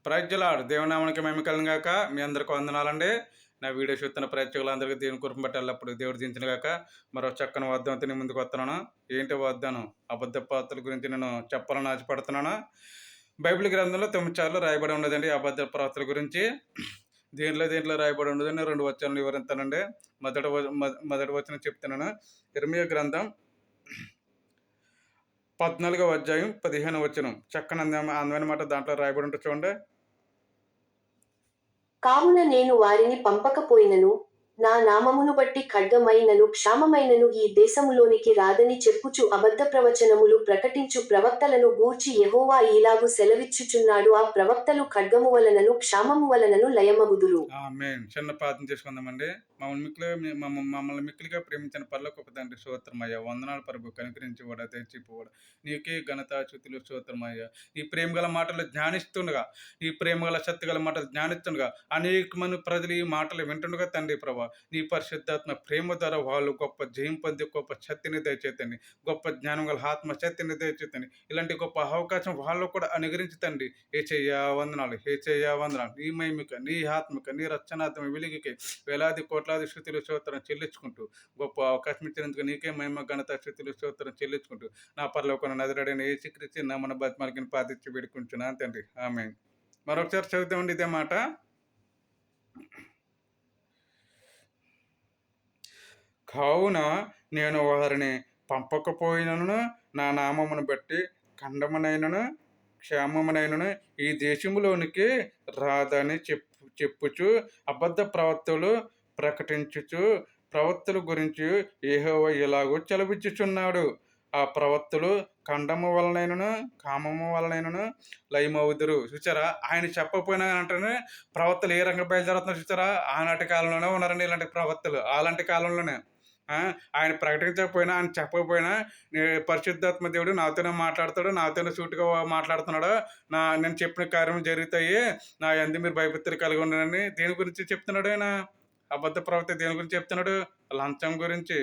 Praise lord దేవునామానికి మహిమ కలుగును గాక. మీ అందరికి వందనాలండి. నా వీడియో చూస్తున్న ప్రేక్షకులందరికీ దేవుని కృపను బట్టి ఎల్లప్పుడు దేవుడు దించిన గాక. మరో చక్కని వాగ్దానంతో నీ ముందుకు వస్తున్నాను. ఏంటి వాగ్దానం? అబద్ధ ప్రవక్తల గురించి నేను చెప్పాలని ఆశపడుతున్నాను. బైబిల్ గ్రంథంలో 9 సార్లు రాయబడి ఉన్నదండి అబద్ధ ప్రవక్తల గురించి. దేంట్లో రాయబడి ఉండదని 2 వచనాలు వివరిస్తానండి. మొదటి వచనం చెప్తున్నాను. ఇర్మీయా గ్రంథం 14వ అధ్యాయం 15వ వచనం. చక్కని అందమైన మాట దాంట్లో రాయబడి ఉంటుంది చూడండి. కావున నేను వారిని పంపకపోయినను, నా నామమును బట్టి ఖడ్గమైనను క్షామమైనను ఈ దేశములోనికి రాదని చెప్పుచు అబద్ధ ప్రవచనములు ప్రకటించు ప్రవక్తలను గూర్చి యెహోవా ఈలాగు సెలవిచ్చుచున్నాడు. ఆ ప్రవక్తలు ఖడ్గము వలనను క్షామము వలనను లయమగుదురు. ఆమేన్. చిన్న ప్రార్థన చేసుకుందామండి. మమ్మల్ని మిక్కిలిగా ప్రేమించిన పరలోకపు తండ్రి స్తోత్రమయ్యా. వందనాలు ప్రభు. కనికరించేవాడా, దయచేపువాడా, నీకే ఘనత స్తుతులు స్తోత్రమయ్యా. నీ ప్రేమ గల మాటలు ధ్యానిస్తుండగా, నీ ప్రేమ గల శక్తి గల మాటలు ధ్యానిస్తుండగా అనేక మంది ప్రజలు ఈ మాటలు వింటుండగా తండ్రి ప్రభా, నీ పరిశుద్ధాత్మ ప్రేమ ద్వారా వాళ్ళు గొప్ప జయం పొంది గొప్ప శక్తిని దయచేతండి, గొప్ప జ్ఞానం గల ఆత్మ శక్తిని దయచేతండి. ఇలాంటి గొప్ప అవకాశం వాళ్ళు కూడా అనుగ్రహించతండి. ఏసయ్యా వందనాలు, ఏసయ్యా వందనాలు. నీ మహిమక, నీ ఆత్మక, నీ రక్షణాత్మ వెలుగుకి వేలాది కోట్లాది స్తుతులు స్తోత్రం చెల్లించుకుంటూ, గొప్ప అవకాశం ఇచ్చినందుకు నీకే మహిమ ఘనత స్తుతులు స్తోత్రం చెల్లించుకుంటూ, నా పరలోకన నజరేయుడైన యేసుక్రీస్తు నామమున బతిమాలికి ప్రార్థించి వేడుకుంటున్నాను తండ్రి. ఆమేన్. మరొకసారి చదువుతామండి ఇదే మాట. కావున నేను వారిని పంపకపోయినను, నా నామమును బట్టి ఖండమునైనను క్షేమమునైనను ఈ దేశములోనికి రాదని చెప్పుచు అబద్ధ ప్రవక్తలు ప్రకటించుచు ప్రవక్తల గురించి యెహోవా ఇలాగూ సెలవిచ్చుచున్నాడు. ఆ ప్రవక్తలు ఖండము వలనైనను కామము వలనైనను లయమవుదురు. చూసారా, ఆయన చెప్పకపోయినా అంటేనే ప్రవక్తలు ఏ రంగం బయలుదేరుతున్నారు చూసారా. ఆనాటి కాలంలోనే ఉన్నారండి ఇలాంటి ప్రవక్తలు. అలాంటి కాలంలోనే ఆయన ప్రకటించకపోయినా, ఆయన చెప్పకపోయినా పరిశుద్ధాత్మ దేవుడు నాతోనే మాట్లాడతాడు, నాతోనే సూటిగా మాట్లాడుతున్నాడు. నేను చెప్పిన కార్యం జరుగుతాయి, నా యందు మీరు భయభక్తులు కలిగి ఉండనని దేని గురించి చెప్తున్నాడు ఆయన? అబద్ధ ప్రవక్త దేని గురించి చెప్తున్నాడు? లంచం గురించి.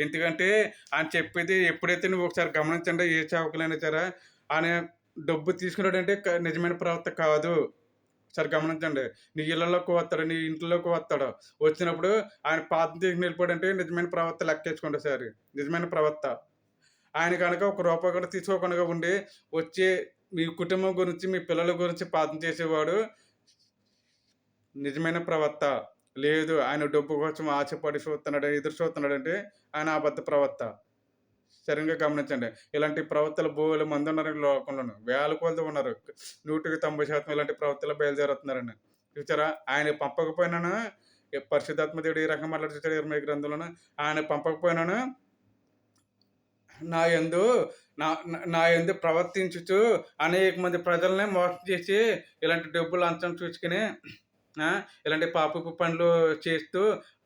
ఎందుకంటే ఆయన చెప్పేది ఎప్పుడైతే నువ్వు ఒకసారి గమనించండి, ఏ సేవకులైనా సరే ఆయన డబ్బు తీసుకున్నాడంటే నిజమైన ప్రవక్త కాదు. ఒకసారి గమనించండి. నీ ఇళ్లలోకి వస్తాడు, నీ ఇంట్లోకి వస్తాడు. వచ్చినప్పుడు ఆయన పాతం తీసుకుని వెళ్ళిపోయాడంటే నిజమైన ప్రవక్త లెక్కేసుకోండి సార్. నిజమైన ప్రవక్త. ఆయన కనుక ₹1 కూడా తీసుకోకుండా ఉండి వచ్చి మీ కుటుంబం గురించి, మీ పిల్లల గురించి ప్రార్థన చేసేవాడు నిజమైన ప్రవక్త. లేదు, ఆయన డబ్బు కోసం ఆశపడి చూస్తున్నాడు, ఎదురు చూస్తున్నాడంటే ఆయన అబద్ధ ప్రవక్త. సరిగ్గా గమనించండి. ఇలాంటి ప్రవక్తలు బోలెడు మంది ఉన్నారండి లోకంలోను. వేల కొలది ఉన్నారు. 100% ఇలాంటి ప్రవక్తలు బయలుదేరుతున్నారండి. చూసారా, ఆయన పంపకపోయినాను పరిశుద్ధాత్మ దేవుడు ఈ రకంగా మాట్లాడి చూసాడు ఇర్మీయా గ్రంథంలోను. ఆయన పంపకపోయినాను నా యందు నా యందు ప్రవర్తించుచు అనేక మంది ప్రజలనే మోసం చేసి ఇలాంటి డబ్బులు లంచం చూసుకుని ఇలాంటి పాపపు పనులు చేస్తూ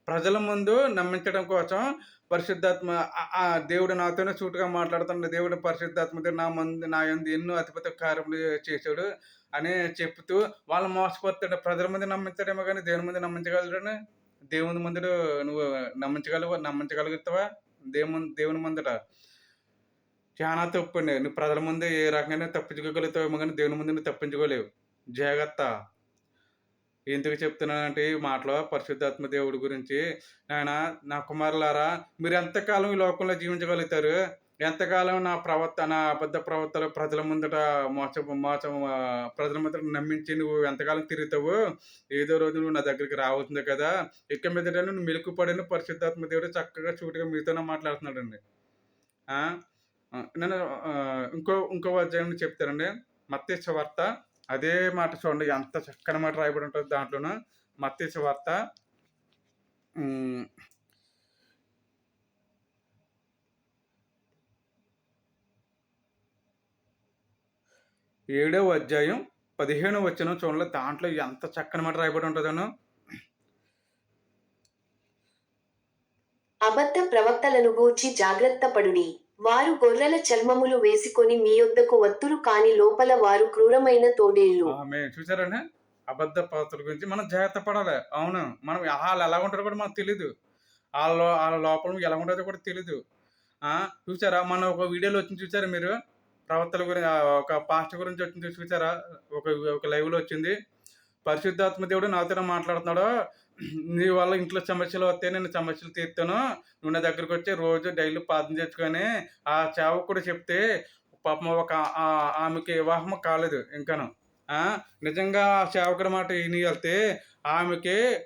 ప్రజల ముందు నమ్మించడం కోసం పరిశుద్ధాత్మ దేవుడు నాతోనే సూటిగా మాట్లాడుతున్న దేవుడు పరిశుద్ధాత్మ దేవుడు నా యందు ఎన్నో అతిపెద్ద కార్యములు చేశాడు అని చెప్తూ వాళ్ళు మోసపోతాడు. ప్రజల ముందు నమ్మించాడేమో కానీ దేవుని ముందు నమ్మించగలడని? దేవుని ముందు నువ్వు నమ్మించగలుగుతావా? దేవుని ముందట చాలా తప్పండి. నువ్వు ప్రజల ముందు ఏ రకంగా తప్పించుకోగలుగుతావేమో కానీ దేవుని ముందు నువ్వు తప్పించుకోలేవు. జాగ్రత్త. ఎందుకు చెప్తున్నానంటే ఈ మాటలో పరిశుద్ధాత్మ దేవుడి గురించి, నాయన నా కుమారులారా, మీరు ఎంతకాలం ఈ లోకంలో జీవించగలుగుతారు? ఎంతకాలం నా అబద్ధ ప్రవర్తన ప్రజల ముందట ప్రజల ముందట నమ్మించి నువ్వు ఎంతకాలం తిరుగుతావు? ఏదో రోజు నువ్వు నా దగ్గరికి రావుతుంది కదా. ఇక మీదట నువ్వు మెలుకుపడిన పరిశుద్ధాత్మ దేవుడు చక్కగా సూటిగా మీతోనే మాట్లాడుతున్నాడండి. నేను ఇంకో అధ్యాయం చెప్తానండి. మత్తయి సువార్త అదే మాట చూడండి, ఎంత చక్కని మాట రాయబడి ఉంటుంది దాంట్లోనూ. మత్తయి సువార్త 7వ అధ్యాయం 15వ వచనం చూడండి. దాంట్లో ఎంత చక్కని మాట రాయబడి ఉంటుందనో. అబద్ధ ప్రవక్తలను గూర్చి జాగ్రత్త పడుడి. వారు గొర్రెల చర్మములు వేసుకొని మీ యొద్దకు వత్తురు, కాని లోపల వారు క్రూరమైన తోడేళ్ళు. చూసారండి, అబద్ధ ప్రవక్తల గురించి మనం జాగ్రత్త పడాలి. అవును, మనం వాళ్ళు ఎలా ఉంటారో కూడా మనకు తెలీదు. వాళ్ళ లోపల ఎలా ఉంటుందో కూడా తెలీదు. చూసారా, మన ఒక వీడియోలో వచ్చింది చూసారా మీరు? ప్రవక్తల ఒక పాస్టర్ గురించి వచ్చింది చూసారా? ఒక ఒక లైవ్‌లో వచ్చింది. పరిశుద్ధాత్మ దేవుడు నాతోనే మాట్లాడుతున్నాడు. నీ వల్ల ఇంట్లో సమస్యలు వస్తాయి. నేను సమస్యలు తీరుతాను. నువ్వు నా దగ్గరకొచ్చి రోజు డైలీ ప్రార్థన చేసుకొని ఆ సేవకుడు చెప్తే పాపం ఆమెకి వివాహం కాలేదు ఇంకాను. ఆ! నిజంగా ఆ సేవకుడి మాట ఇని ఎళ్తే ఆమెకి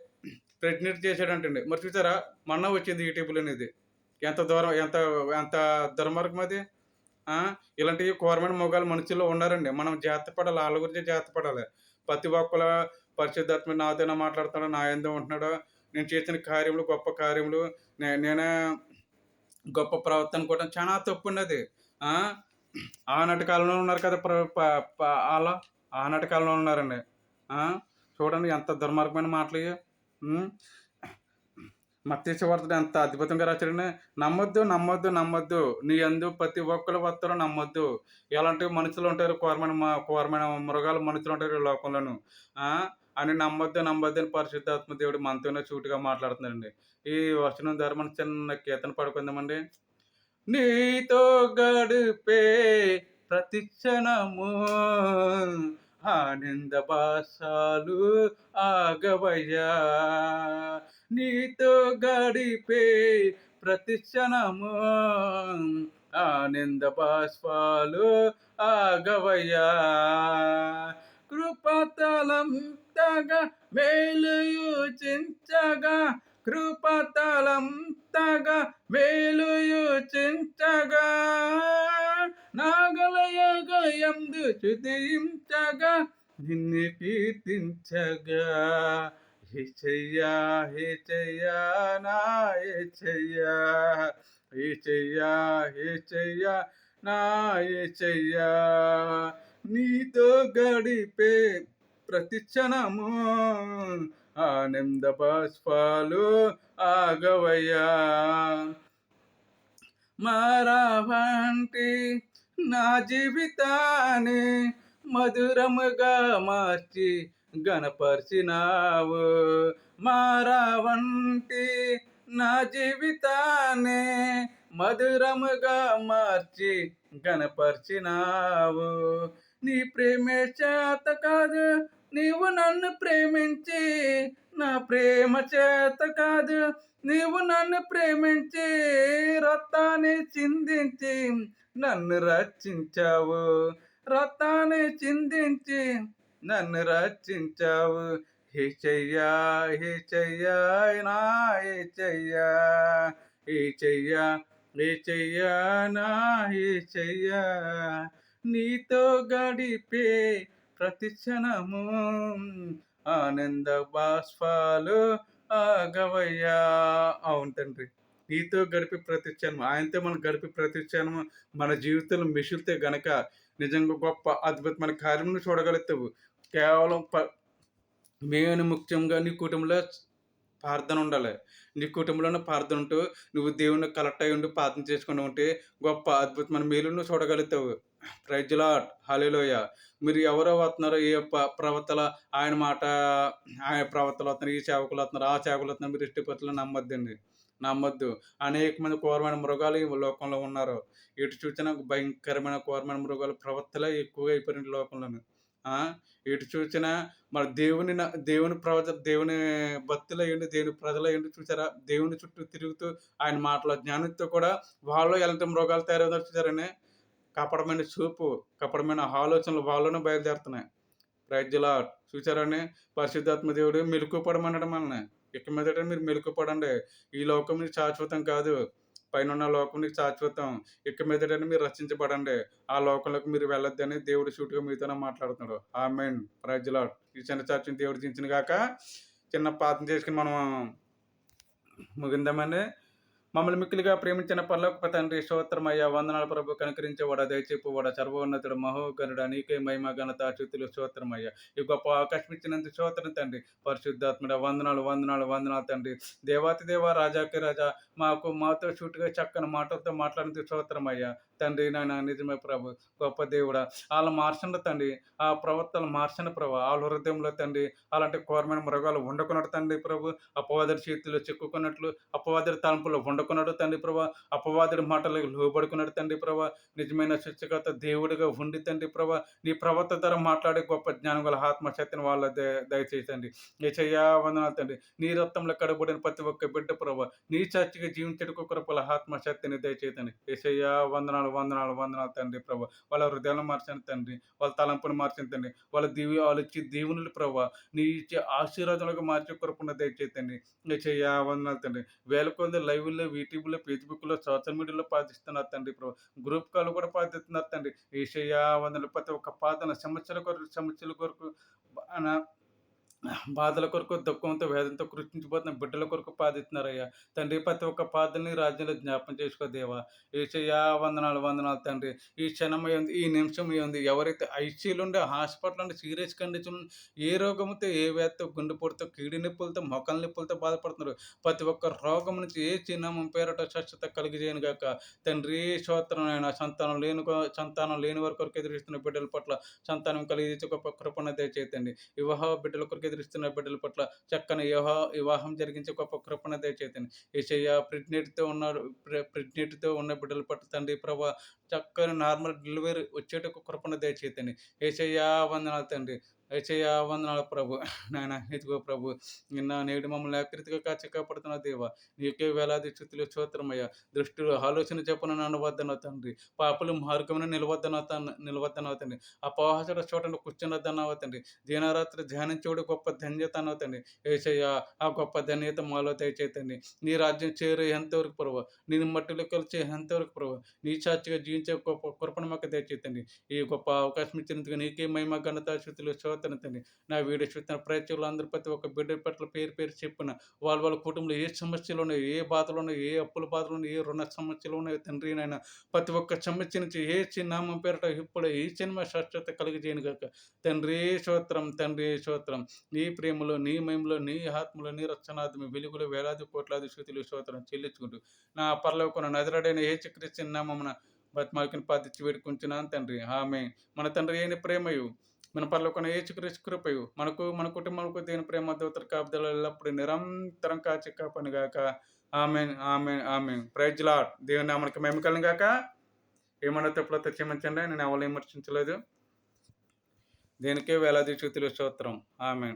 ప్రెగ్నెంట్ చేసాడంటండి. మరి చూసారా? మొన్న వచ్చింది యూట్యూబ్‌లోనిది. ఎంత దూరం ఎంత ఎంత దుర్మార్గం అది. ఆ! ఇలాంటి ఘోరమైన మొగాలు మనుషుల్లో ఉన్నారండి. మనం జాగ్రత్త పడాలి. ఆళ్ళ గురించే జాగ్రత్త పడాలి. ప్రతి ఒక్కళ పరిశుద్ధాత్మ నాతోనే మాట్లాడుతున్నాడు. నా యందు ఉంటున్నాడు. నేను చేసిన కార్యములు గొప్ప కార్యములు. నేనే గొప్ప ప్రవర్తన కూడా చాలా తప్పున్నది. ఆ! ఆనాటి కాలంలో ఉన్నారు కదా! ప్ర ప ప ఆళ్ళ ఆనాటి కాలంలో ఉన్నారండి. ఆ! చూడండి ఎంత దుర్మార్గమైన మాటలియి. హ్మ్. మత్తయి సువార్తలో ఎంత అద్భుతంగా రాశాడండి. నమ్మొద్దు, నమ్మొద్దు, నమ్మొద్దు. నీ యందు ప్రతి ఒక్కళ్ళు వస్తారు నమ్మొద్దు. ఎలాంటి మనుషులుంటారు ఘోరమైన మృగాలు మనుషులుంటారు ఈ లోకంలోను. ఆ! అని నమ్మొద్దు, నమ్మొద్దు అని పరిశుద్ధాత్మ దేవుడు మనతోనే సూటిగా మాట్లాడుతున్నాడండి. ఈ వచనం ద్వారా మనం చిన్న కీర్తన పాడుకుందామండి. నీతో గడిపే ప్రతి క్షణము ఆనంద బాషాలు ఆగవయ్యా. నీతో గడిపే ప్రతి క్షణము ఆనంద బాష్పాలు ఆగవయ్యా. కృపతలంతగా మేలుయు చించగా కృపతలంతగా మేలుయు చించగా నాగలయగయందు స్తుతించగా నిన్ను కీర్తించగా యేసయ్యా యేసయ్యా నా యేసయ్యా యేసయ్యా యేసయ్యా నా యేసయ్యా నీతో గడిపే ప్రతి క్షణము ఆనంద బాష్పాలు ఆగవయ్యా. మారావంటి నా జీవితాన్ని మధురముగా మార్చి గణపరిచినావు. మారావంటి నా జీవితాన్ని మధురముగా మార్చి గణపరిచినావు. నీ ప్రేమే చేత కాదు నీవు నన్ను ప్రేమించి నా ప్రేమ చేత కాదు నీవు నన్ను ప్రేమించి రక్తాన్ని చిందించి నన్ను రక్షించావు. రక్తాన్ని చిందించి నన్ను రక్షించావు. యేసయ్యా యేసయ్యా నా యేసయ్యా యేసయ్యా యేసయ్యా నా యేసయ్యా నీతో గడిపే ప్రతి క్షణము ఆనంద బాష్పాలు ఆగవయ్యా. అవును తండ్రి. నీతో గడిపే ప్రతి క్షణం ఆయనతో మనం గడిపే ప్రతి క్షణము మన జీవితంలో మెషిల్తే గనక నిజంగా గొప్ప అద్భుతమైన కార్యములు చూడగలుగుతావు. కేవలం మెయిన్ ముఖ్యంగా నీ కుటుంబంలో ప్రార్థన ఉండాలి. నీ కుటుంబంలోనే ప్రార్థన ఉంటూ నువ్వు దేవుడిని కనెక్ట్ అయ్యి ఉండి ప్రార్థన చేసుకుంటూ ఉంటే గొప్ప అద్భుతమైన మేలులు నువ్వు చూడగలుగుతావు. Praise the Lord. హల్లెలూయా. మీరు ఎవరో వస్తున్నారో ఏ ప్రవక్తల ఆయన మాట ఆయన ప్రవక్తలు వస్తున్నారు, ఈ సేవకులు వస్తున్నారు, ఆ సేవకులు వస్తున్నారు మీరు ఎట్టి పరిస్థితుల్లో నమ్మొద్దండి. నమ్మొద్దు. అనేక మంది క్రూరమైన మృగాలు ఈ లోకంలో ఉన్నారు. ఎటు చూసినా భయంకరమైన క్రూరమైన మృగాలు ప్రవక్తలే ఎక్కువగా అయిపోయారండి ఈ లోకంలోను. ఆ! ఎటు చూసినా మన దేవుని భక్తులయ్యుండి, దేవుని ప్రజలయ్యుండి చూసారా? దేవుని చుట్టూ తిరుగుతూ ఆయన మాటల జ్ఞానంతో కూడా వాళ్ళు ఎలాంటి మృగాలు తయారవుతారో చూసారండి? కపటమైన చూపు, కపటమైన ఆలోచనలు వాళ్ళలోనే బయలుదేరుతున్నాయి. Praise the Lord. చూసారండి? పరిశుద్ధాత్మ దేవుడు మెలకువపడమన్నాడు మనల్ని. ఇక మీదట మీరు మెలకువపడండి. ఈ లోకం మీకు శాశ్వతం కాదు. పైనున్న లోకం నీకు శాశ్వతం. ఇక మీదట మీరు రక్షించబడండి. ఆ లోకంలోకి మీరు వెళ్ళొద్దని దేవుడు సూటిగా మీతోనే మాట్లాడుతున్నాడు. ఆమేన్. Praise the Lord. ఈ చిన్న చర్చని దేవుడు దించును గాక. చిన్న ప్రార్థన చేసుకొని మనం ముగిందామండి. మమ్మల్ని మిక్కిలిగా ప్రేమించిన పరలోకపు తండ్రి స్తోత్రమయ్యా. వందనాలు ప్రభు. కనికరించేవాడా, దయచేపువాడా, సర్వోన్నతుడు, మహోన్నతుడా, నీకే మహిమ ఘనత స్తుతులు స్తోత్రమయ్యా. ఈ గొప్ప అవకాశం ఇచ్చినందుకు స్తోత్రం తండ్రి. పరిశుద్ధాత్ముడా వందనాలు వందనాలు వందనాలు తండ్రి. దేవాతి దేవ రాజాకి రాజా మాతో సూటిగా చక్కని మాటలతో మాట్లాడినందుకు స్తోత్రమయ్యా. తండ్రి నాయన నిజమే ప్రభు. గొప్ప దేవుడా! ఆళ్ళని మార్చండి తండ్రి. ఆ ప్రవర్తనలు మార్చండి ప్రభు. ఆళ్ళ హృదయంలో తండ్రి అలాంటి ఘోరమైన మృగాలు ఉండకున్నట్టు తండ్రి ప్రభు. అపవాదుడి చేతిలో చిక్కుకున్నట్లు, అపవాదుడి తలంపులో ఉండకున్నట్టు తండ్రి ప్రభు. అపవాదుడి మాటలకు లోబడుకున్నట్టు తండ్రి ప్రభు. నిజమైన సృష్టికర్త దేవుడిగా ఉండి తండ్రి ప్రభు. నీ ప్రవర్తన ద్వారా మాట్లాడే గొప్ప జ్ఞానం గల ఆత్మశక్తిని వాళ్ళ దయచేసండి. యేసయ్యా వందనాలు తండ్రి. నీ రక్తంలో కడబడిన ప్రతి ఒక్క బిడ్డ ప్రభు. నీ సాక్షిగా జీవించుటకు కృపల ఆత్మశక్తిని దయచేతండి. యేసయ్యా వందనాలు, వందనాలు, వందనాలు తండ్రి ప్రభు. వాళ్ళ హృదయాలను మార్చండి తండ్రి. వాళ్ళ తలంపును మార్చండి తండ్రి. వాళ్ళిచ్చే దీవెనలు ప్రభు. నీ ఇచ్చే ఆశీర్వాదాలుగా మార్చే కృపను దయచేతండి. యేసయ్యా వందనాలు తండ్రి. వేల కొలది లైవ్‌లో, యూట్యూబ్‌లో, ఫేస్‌బుక్‌లో, సోషల్ మీడియాలో ప్రార్థిస్తున్నారు తండ్రి ప్రభు. గ్రూప్ కాల్ కూడా ప్రార్థిస్తున్నారు తండ్రి. యేసయ్యా వందనాలు. ప్రతి ఒక్క ప్రార్థన సమస్యల కొరకు నా బాధల కొరకు, దుఃఖంతో, వేదనతో కృషించిపోతున్న బిడ్డల కొరకు ప్రార్థిస్తున్నారయ్యా. తండ్రి ప్రతి ఒక్క ప్రార్థనని రాజ్యంలో జ్ఞాపకం చేసుకో దేవా. యేసయ్యా వందనాలు, వందనాలు తండ్రి. ఈ క్షణమయందు, ఈ నిమిషమయందు ఎవరైతే ఐసీయూలో ఉండి, హాస్పిటల్ ఉండి సీరియస్ కండిషన్ ఏ రోగంతో, ఏ వ్యాధితో, గుండెపోటుతో, కీడి నొప్పులతో, మోకాళ్ళ నొప్పులతో బాధపడుతున్నారు. ప్రతి ఒక్క రోగం నుంచి ఏ చిన్నామం పేరట స్వస్థత కలిగజేయను గాక. తండ్రి స్తోత్రం నాయన. సంతానం లేని వారి కొరకు ఎదురుస్తున్న బిడ్డల పట్ల సంతానం కలిగించే గొప్ప కృపను దయచేతండి. వివాహ బిడ్డల కొరకు ఎదురుస్తున్న బిడ్డల పట్ల చక్కని వివాహం జరిగించే గొప్ప కృపను దయచేతండి. యేసయ్యా ప్రెగ్నెంట్‌తో ఉన్న బిడ్డల పట్ల తండ్రి ప్రభా చక్కని నార్మల్ డెలివరీ వచ్చేటకు కృపను దయచేతండి. యేసయ్యా వందనాలు తండ్రి. యేసయ్యా వందనాలు ప్రభు. నాయన ఇదిగో ప్రభు నిన్న నేడు మమ్మల్ని ఆకృతిగా కాచి కాపాడుతున్న దేవా. నీకే వేలాది స్తుతులు స్తోత్రమయ్యా. దుష్టుల ఆలోచన చొప్పున నడవద్దన్నావు తండ్రి. పాపుల మార్గమున నిలవద్దన్నావు తండ్రి. అపహాసకుల చోటను కూర్చునొద్దన్నావు తండ్రి. దినరాత్రి ధ్యానించువాడు గొప్ప ధన్యత అన్నావు తండ్రి. యేసయ్యా ఆ గొప్ప ధన్యత మాలో దయచేతండి. నీ రాజ్యం చేరే ఎంతవరకు ప్రభు. నేను మట్టిలో కలిసే ఎంతవరకు ప్రభు. నీ సాక్షిగా జీవించే గొప్ప కృపను మాకు దయచేతండి. ఈ గొప్ప అవకాశం ఇచ్చినందుకు నీకే మహిమ ఘనత స్తుతులు స్తోత్రం తండ్రి. నా వీడియో చూస్తున్న ప్రేక్షకులు అందరూ ప్రతి ఒక్క బిడ్డ పట్ల పేరు పేరు చెప్పున వాళ్ళ కుటుంబంలో ఏ సమస్యలు ఉన్నాయో, ఏ బాధలు ఉన్నాయో, ఏ అప్పుల బాధలు ఉన్నాయో, ఏ రుణ సమస్యలు ఉన్నాయో తండ్రి నాయన ప్రతి ఒక్క సమస్య నుంచి ఏ చిన్నామం పేరట ఇప్పుడు ఈ సినిమా స్వచ్ఛత కలిగజేయను గాక. తండ్రి స్తోత్రం, తండ్రి స్తోత్రం. నీ ప్రేమలో, నీ మహిమలో, నీ ఆత్మలో, నీ రక్షణాత్మ వెలుగులో వేలాది కోట్లాది స్తుతులు స్తోత్రం చెల్లించుకుంటూ నా పరలోకమున నజరేయుడైన యేసుక్రీస్తు నామమున బతిమాలికను ప్రార్థించి వేడుకుంటున్నాను తండ్రి. ఆమేన్. మన తండ్రి అయిన ప్రేమయు, మన పరలోకమున యేసుక్రీస్తు కృపయు, మనకు మన కుటుంబాలకు దేవుని ప్రేమ దూతల కాపుదల ఎల్లప్పుడూ నిరంతరం కాచి కాపాడును గాక. Amen, amen, amen. Praise Lord. దేవుని నామానికి మహిమ కలుగును గాక. ఏమన్నా తప్పులైతే క్షమించండి. నేను ఎవరిని విమర్శించలేదు. దేనికే వేలాది స్తుతులు స్తోత్రం. ఆమేన్.